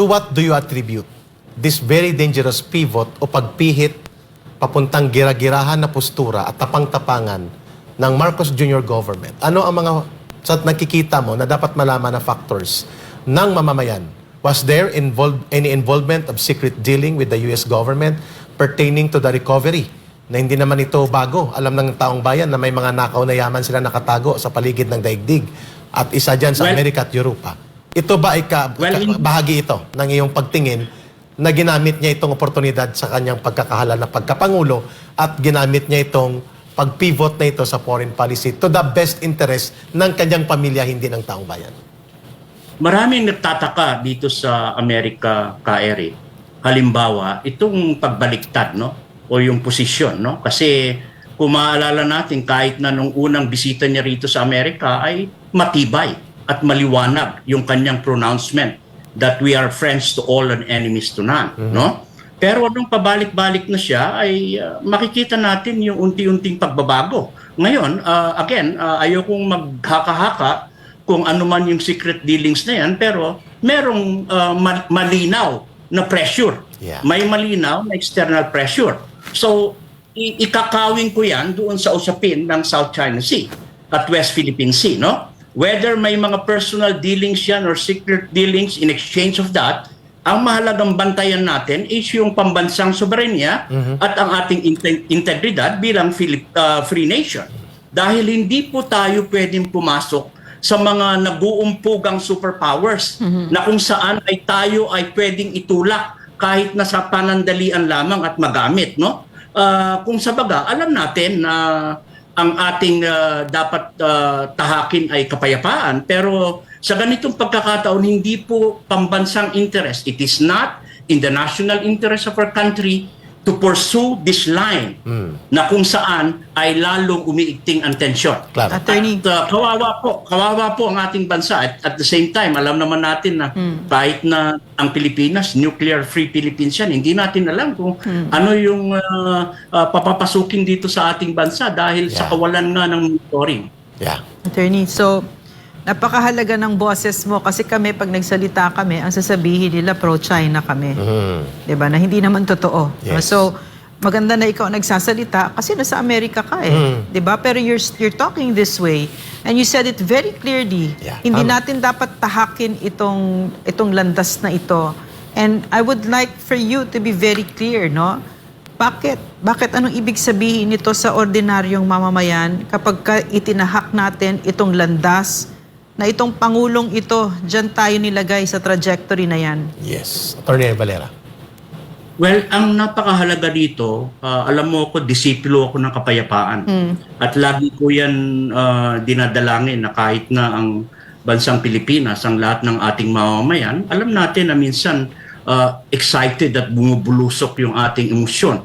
to what do you attribute this very dangerous pivot o pagpihit papuntang gira-girahan na postura at tapang-tapangan ng Marcos Jr. government? Ano ang mga sa nakikita mo na dapat malaman na factors ng mamamayan? Was there any involvement of secret dealing with the US government pertaining to the recovery? Na hindi naman ito bago. Alam ng taong bayan na may mga nakaw na yaman sila nakatago sa paligid ng daigdig. At isa dyan sa Amerika at Europa. Ito ba ay bahagi ito ng iyong pagtingin na ginamit niya itong oportunidad sa kanyang pagkakahalal na pagkapangulo at ginamit niya itong pag-pivot na ito sa foreign policy to the best interest ng kanyang pamilya, hindi ng taong bayan? Maraming nagtataka dito sa Amerika, Ka-Eric. Halimbawa, itong pagbaliktad, no? O yung posisyon, no? Kasi kung maalala natin, kahit na nung unang bisita niya rito sa Amerika ay matibay at maliwanag yung kanyang pronouncement that we are friends to all and enemies to none, no? Pero nung pabalik-balik na siya ay makikita natin yung unti-unting pagbabago. Ngayon, ayokong maghaka-haka kung ano man yung secret dealings na yan, pero merong malinaw na pressure. Yeah. May malinaw na external pressure. So, ikakawin ko yan doon sa usapin ng South China Sea at West Philippine Sea, no? Whether may mga personal dealings yan or secret dealings in exchange of that, ang mahalagang bantayan natin is yung pambansang soberenya at ang ating integridad bilang free nation. Dahil hindi po tayo pwedeng pumasok sa mga nag-uumpugang superpowers na kung saan ay tayo ay pwedeng itulak kahit na sa panandalian lamang at magamit, no? Kung sa baga, alam natin na ang ating dapat tahakin ay kapayapaan, pero sa ganitong pagkakataon, hindi po pambansang interest. It is not in the national interest of our country to pursue this line na kung saan ay lalong umiigting ang tensyon. Claro. Attorney. At kawawa po ang ating bansa. At the same time, alam naman natin na kahit na ang Pilipinas, nuclear-free Philippines yan, hindi natin alam kung ano yung papapasukin dito sa ating bansa dahil sa kawalan nga ng monitoring. Yeah. Attorney, so napakahalaga ng boses mo kasi kami pag nagsalita kami, ang sasabihin nila pro-China kami. 'Di ba? Na hindi naman totoo. Yes. So maganda na ikaw nagsasalita kasi nasa Amerika ka eh. 'Di ba? Pero you're talking this way and you said it very clearly. Yeah. Hindi natin dapat tahakin itong landas na ito. And I would like for you to be very clear, no? Bakit anong ibig sabihin nito sa ordinaryong mamamayan kapag itinahak natin itong landas na itong Pangulong ito, dyan tayo nilagay sa trajectory na yan? Yes. Attorney Valera. Well, ang napakahalaga dito, alam mo ko, disipulo ako ng kapayapaan. At lagi ko yan dinadalangin na kahit na ang bansang Pilipinas, ang lahat ng ating mamamayan, alam natin na minsan excited at bumubulusok yung ating emosyon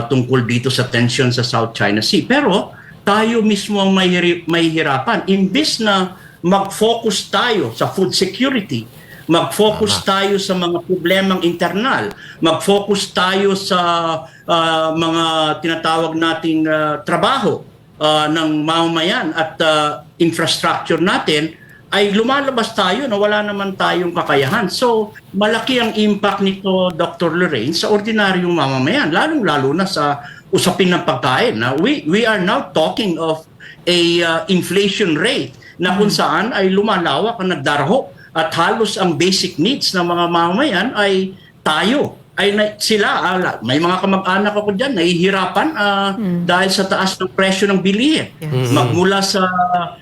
tungkol dito sa tension sa South China Sea. Pero tayo mismo ang may hirapan. Imbis na mag-focus tayo sa food security, mag-focus tayo sa mga problemang internal, mag-focus tayo sa mga tinatawag nating trabaho ng mamamayan at infrastructure natin, ay lumalabas tayo na wala naman tayong kakayahan. So, malaki ang impact nito, Dr. Lorraine, sa ordinaryong mamamayan, lalong-lalo na sa usapin ng pagkain. Now, we are now talking of a inflation rate na kung saan ay lumalawak ang nagdaraho at halos ang basic needs ng mga mamamayan ay tayo. May mga kamag-anak ako dyan, nahihirapan dahil sa taas ng presyo ng bilihin. Yes. Magmula sa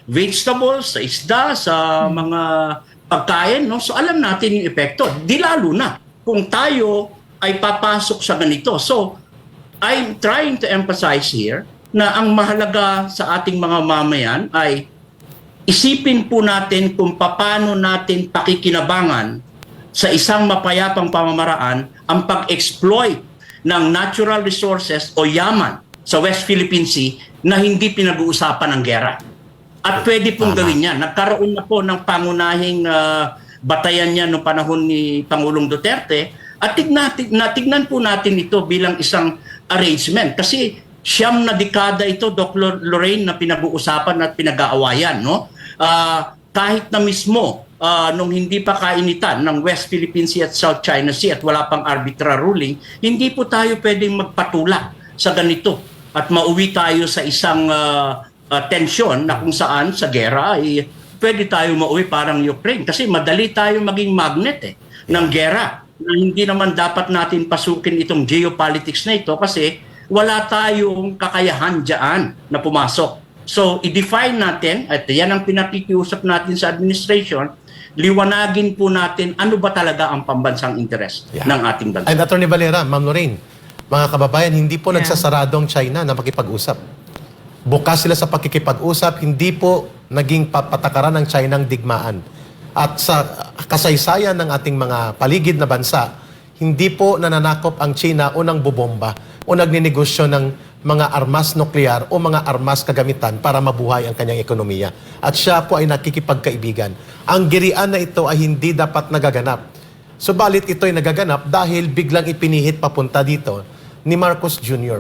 vegetables, sa isda, sa mga pagkain. No? So alam natin yung epekto. Di lalo na kung tayo ay papasok sa ganito. So I'm trying to emphasize here na ang mahalaga sa ating mga mamayan ay isipin po natin kung paano natin pakikinabangan sa isang mapayapang pamamaraan ang pag-exploit ng natural resources o yaman sa West Philippine Sea na hindi pinag-uusapan ng gera. At pwede pong gawin yan. Nagkaroon na po ng pangunahing batayan niya noong panahon ni Pangulong Duterte at tignan po natin ito bilang isang arrangement. Kasi 9 na dekada ito, Dr. Lorraine, na pinag-uusapan at pinag-aawayan, no? Kahit na mismo nung hindi pa kainitan ng West Philippine Sea at South China Sea at wala pang arbitral ruling, hindi po tayo pwedeng magpatula sa ganito at mauwi tayo sa isang tensyon na kung saan sa gera ay pwede tayo mauwi parang Ukraine kasi madali tayo maging magnet ng gera. Na hindi naman dapat natin pasukin itong geopolitics na ito kasi wala tayong kakayahan dyan na pumasok. So, i-define natin, at yan ang pinakikiusap natin sa administration, liwanagin po natin ano ba talaga ang pambansang interest ng ating bansa. And Attorney Valera, Ma'am Lorraine, mga kababayan, hindi po Yeah. nagsasarado ang China na makipag-usap. Bukas sila sa pakikipag-usap, hindi po naging patakaran ng China ang digmaan. At sa kasaysayan ng ating mga paligid na bansa, hindi po nananakop ang China o nang bubomba o nagninegosyo ng mga armas nuklear o mga armas kagamitan para mabuhay ang kanyang ekonomiya. At siya po ay nakikipagkaibigan. Ang girian na ito ay hindi dapat nagaganap. Subalit ito ay nagaganap dahil biglang ipinihit papunta dito ni Marcos Jr.